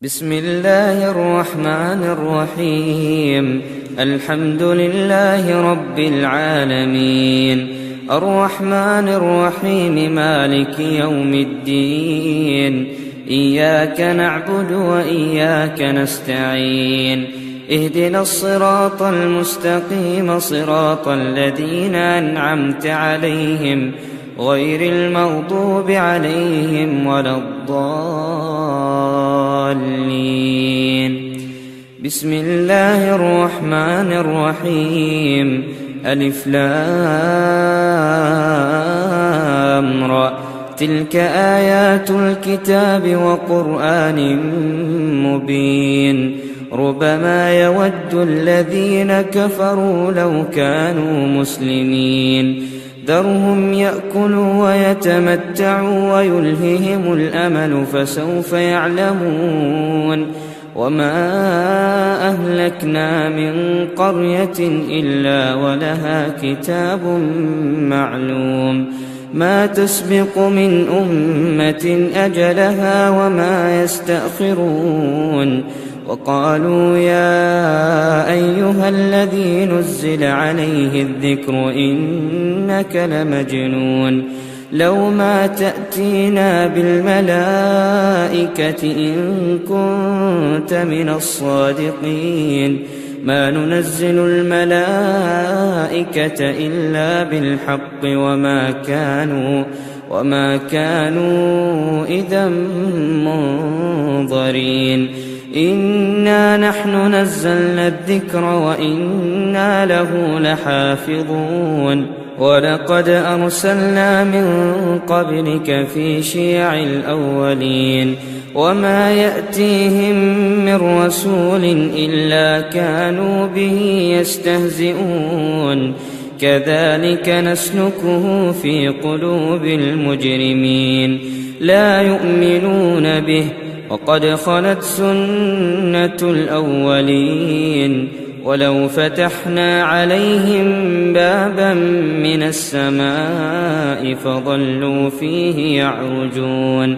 بسم الله الرحمن الرحيم. الحمد لله رب العالمين، الرحمن الرحيم، مالك يوم الدين. إياك نعبد وإياك نستعين، اهدنا الصراط المستقيم، صراط الذين أنعمت عليهم غير المغضوب عليهم ولا الضالين. بسم الله الرحمن الرحيم. ألف لام را، تلك آيات الكتاب وقرآن مبين. ربما يود الذين كفروا لو كانوا مسلمين، ذرهم يأكلوا ويتمتعوا ويلههم الأمل فسوف يعلمون. وما أهلكنا من قرية إلا ولها كتاب معلوم، ما تسبق من أمة أجلها وما يستأخرون. وقالوا يا أيها الذي نزل عليه الذكر إنك لمجنون، لو ما تأتينا بالملائكة إن كنت من الصادقين، ما ننزل الملائكة إلا بالحق وما كانوا إذا منظرين. إنا نحن نزلنا الذكر وإنا له لحافظون. ولقد أرسلنا من قبلك في شيع الأولين، وما يأتيهم من رسول إلا كانوا به يستهزئون. كذلك نسلكه في قلوب المجرمين، لا يؤمنون به وقد خلت سنة الأولين. ولو فتحنا عليهم بابا من السماء فظلوا فيه يعرجون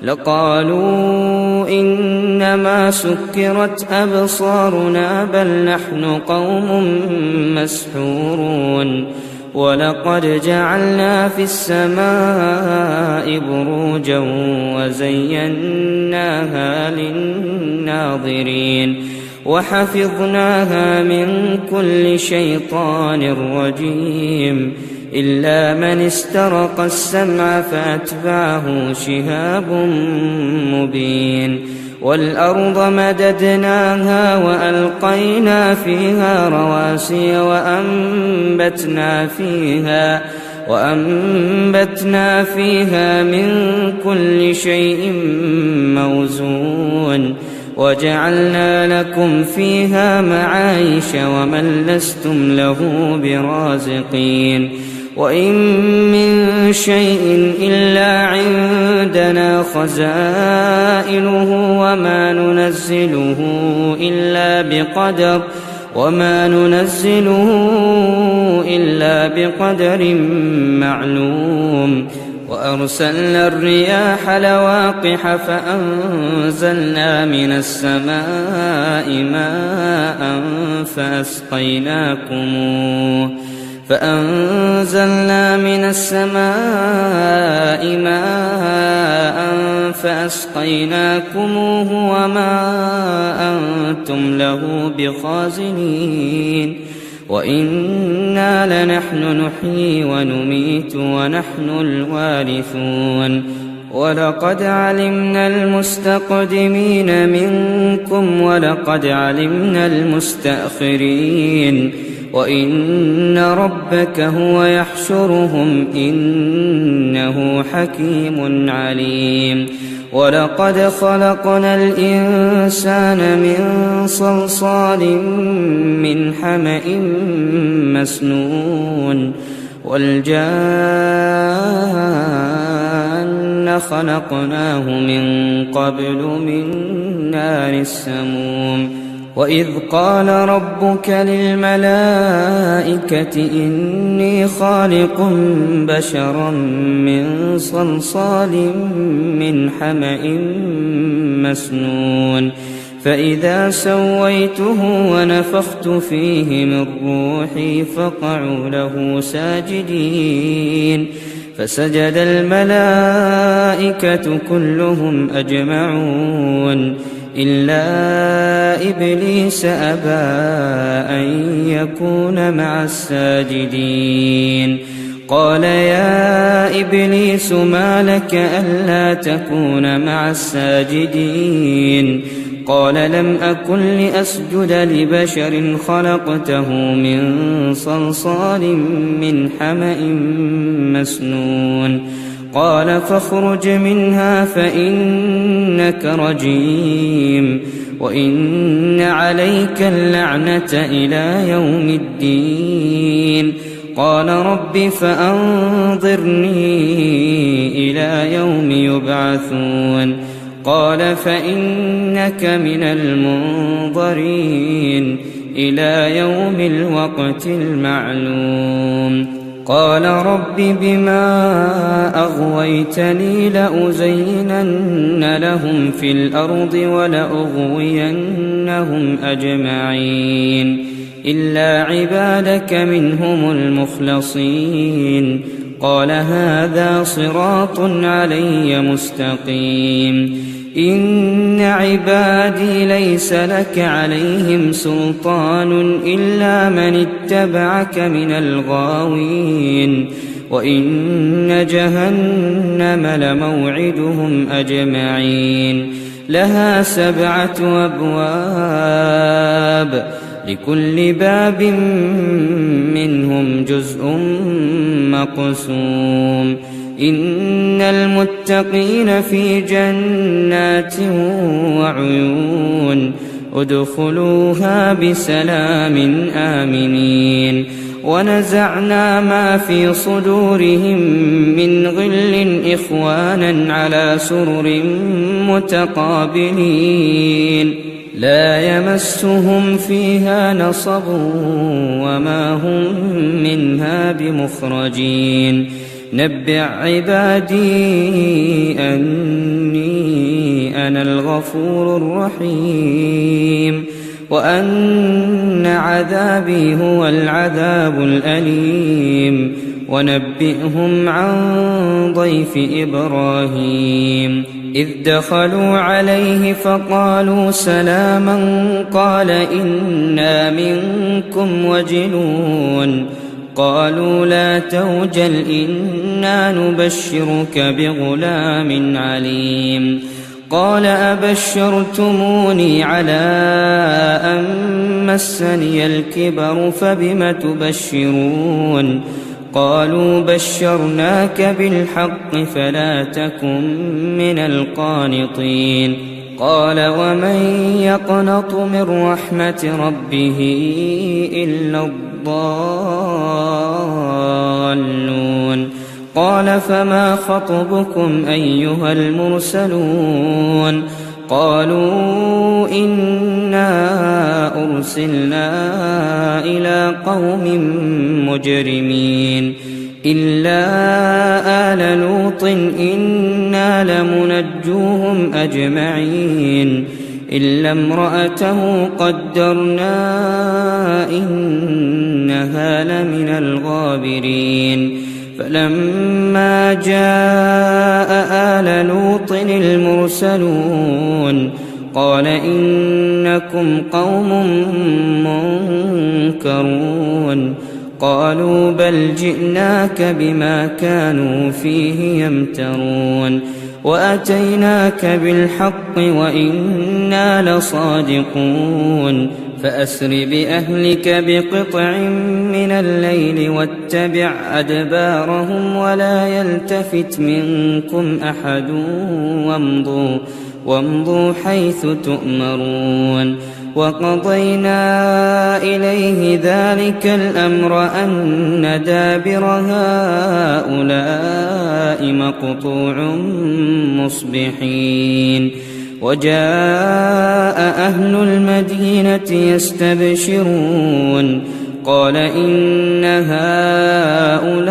لقالوا إنما سكرت أبصارنا بل نحن قوم مسحورون. ولقد جعلنا في السماء بروجا وزيناها للناظرين وحفظناها من كل شيطان رجيم، إلا من استرق السمع فأتبعه شهاب مبين. والأرض مددناها وألقينا فيها رواسي وأنبتنا فيها من كل شيء موزون. وجعلنا لكم فيها معايش ومن لستم له برازقين. وإن من شيء إلا عندنا خزائنه وما ننزله إلا بقدر معلوم. وأرسلنا الرياح لواقح فأنزلنا من السماء ماء فأسقيناكموه وما أنتم له بخازنين. وإنا لنحن نحيي ونميت ونحن الوارثون. ولقد علمنا المستقدمين منكم ولقد علمنا المستأخرين. وإن ربك هو يحشرهم إنه حكيم عليم. ولقد خلقنا الإنسان من صلصال من حمأ مسنون. والجان خلقناه من قبل من نار السموم. وإذ قال ربك للملائكة إني خالق بشرا من صلصال من حمأ مسنون فإذا سويته ونفخت فيه من روحي فقعوا له ساجدين فسجد الملائكة كلهم أجمعون إلا إبليس أبى أن يكون مع الساجدين قال يا إبليس ما لك ألا تكون مع الساجدين قال لم أكن لأسجد لبشر خلقته من صلصال من حمأ مسنون قال فاخرج منها فإنك رجيم وإن عليك اللعنة إلى يوم الدين قال رب فأنظرني إلى يوم يبعثون قال فإنك من المنظرين إلى يوم الوقت المعلوم قال رب بما أغويتني لأزينن لهم في الأرض ولأغوينهم أجمعين إلا عبادك منهم المخلصين قال هذا صراط علي مستقيم إن عبادي ليس لك عليهم سلطان إلا من اتبعك من الغاوين وإن جهنم لموعدهم أجمعين لها 7 أبواب لكل باب منهم جزء مقسوم إن المتقين في جنات وعيون ادخلوها بسلام آمنين ونزعنا ما في صدورهم من غل إخوانا على سرر متقابلين لا يمسهم فيها نصب وما هم منها بمخرجين نبئ عبادي أني أنا الغفور الرحيم وأن عذابي هو العذاب الأليم ونبئهم عن ضيف إبراهيم إذ دخلوا عليه فقالوا سلاما قال إنا منكم وجلون قالوا لا توجل إنا نبشرك بغلام عليم قال أبشرتموني على أن مسني الكبر فبم تبشرون قالوا بشرناك بالحق فلا تكن من القانطين قال ومن يقنط من رحمة ربه إلا الضالون قال فما خطبكم أيها المرسلون قالوا إنا أرسلنا إلى قوم مجرمين إلا آل لوط إنا لمنجوهم أجمعين إلا امرأته قدرنا إنها لمن الغابرين فلما جاء آل لوط المرسلون قال إنكم قوم منكرون قالوا بل جئناك بما كانوا فيه يمترون وأتيناك بالحق وإنا لصادقون فأسر بأهلك بقطع من الليل واتبع أدبارهم ولا يلتفت منكم أحد وامضوا حيث تؤمرون وقضينا إليه ذلك الأمر أن دابر هؤلاء مقطوع مصبحين وجاء أهل المدينة يستبشرون قال إن هؤلاء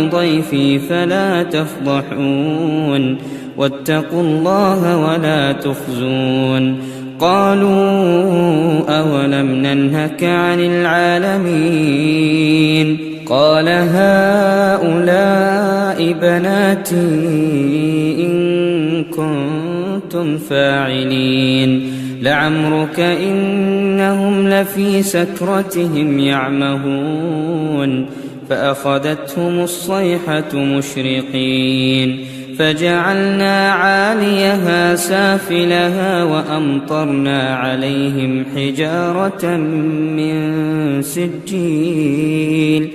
ضيفي فلا تفضحون واتقوا الله ولا تخزون قالوا أولم ننهك عن العالمين قال هؤلاء بناتي إن كنتم فاعلين لعمرك إنهم لفي سكرتهم يعمهون فأخذتهم الصيحة مشرقين فجعلنا عاليها سافلها وأمطرنا عليهم حجارة من سجيل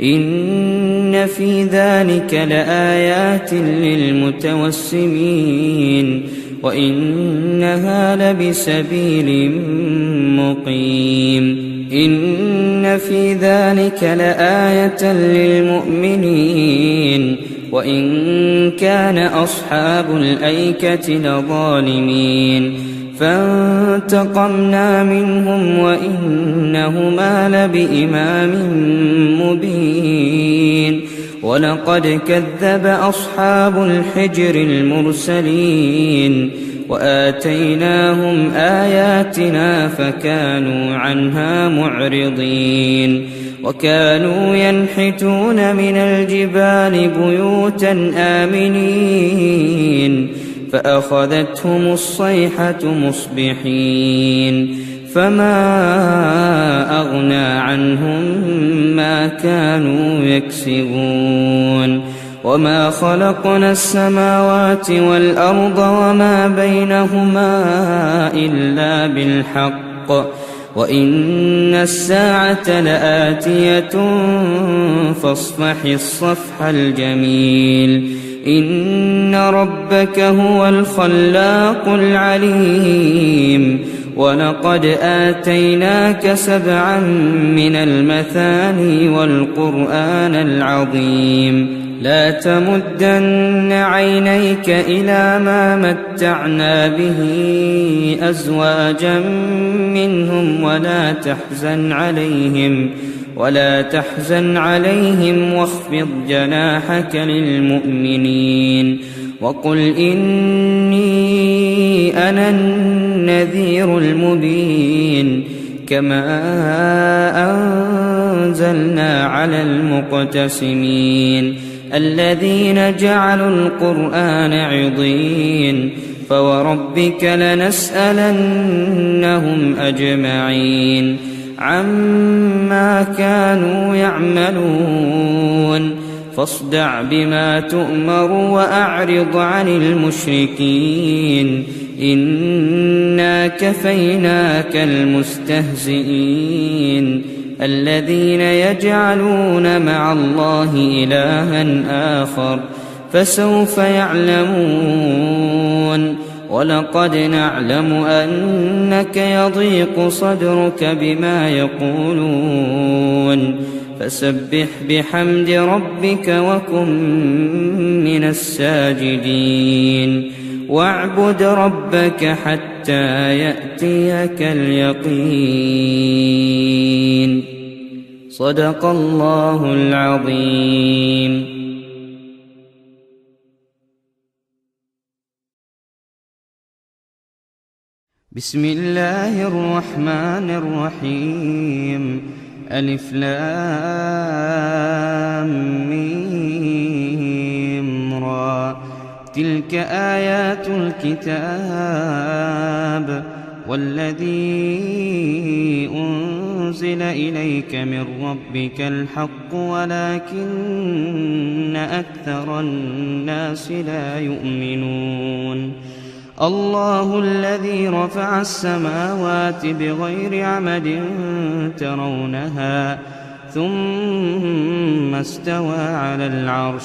إن في ذلك لآيات للمتوسمين وإنها لبسبيل مقيم إن في ذلك لآية للمؤمنين وإن كان أصحاب الأيكة لظالمين فانتقمنا منهم وإنهما لبإمام مبين ولقد كذب أصحاب الحجر المرسلين وآتيناهم آياتنا فكانوا عنها معرضين وكانوا ينحتون من الجبال بيوتا آمنين فأخذتهم الصيحة مصبحين فما أغنى عنهم ما كانوا يكسبون وما خلقنا السماوات والأرض وما بينهما إلا بالحق وإن الساعة لآتية فاصفح الصفح الجميل إن ربك هو الخلاق العليم ولقد آتيناك 7 من المثاني والقرآن العظيم لا تمدن عينيك إلى ما متعنا به أزواجا منهم ولا تحزن عليهم واخفض جناحك للمؤمنين وقل إني أنا النذير المبين كما أنزلنا على المقتسمين الذين جعلوا القرآن عضين فوربك لنسألنهم أجمعين عما كانوا يعملون فاصدع بما تؤمر وأعرض عن المشركين إنا كفيناك المستهزئين الذين يجعلون مع الله إلها آخر فسوف يعلمون ولقد نعلم أنك يضيق صدرك بما يقولون فسبح بحمد ربك وكن من الساجدين واعبد ربك حتى يأتيك اليقين صدق الله العظيم. بسم الله الرحمن الرحيم ألف لام ميم را تلك آيات الكتاب والذي أنزل إليك من ربك الحق ولكن أكثر الناس لا يؤمنون الله الذي رفع السماوات بغير عمد ترونها ثم استوى على العرش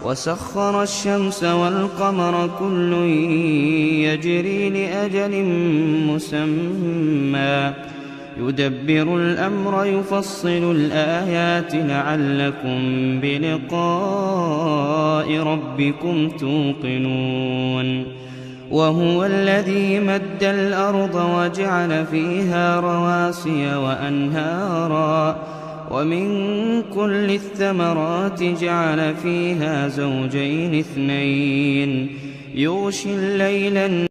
وسخر الشمس والقمر كل يجري لأجل مسمى يدبر الأمر يفصل الآيات لعلكم بلقاء ربكم توقنون وهو الذي مد الأرض وجعل فيها رواسي وأنهارا ومن كل الثمرات جعل فيها زوجين اثنين يغشي الليل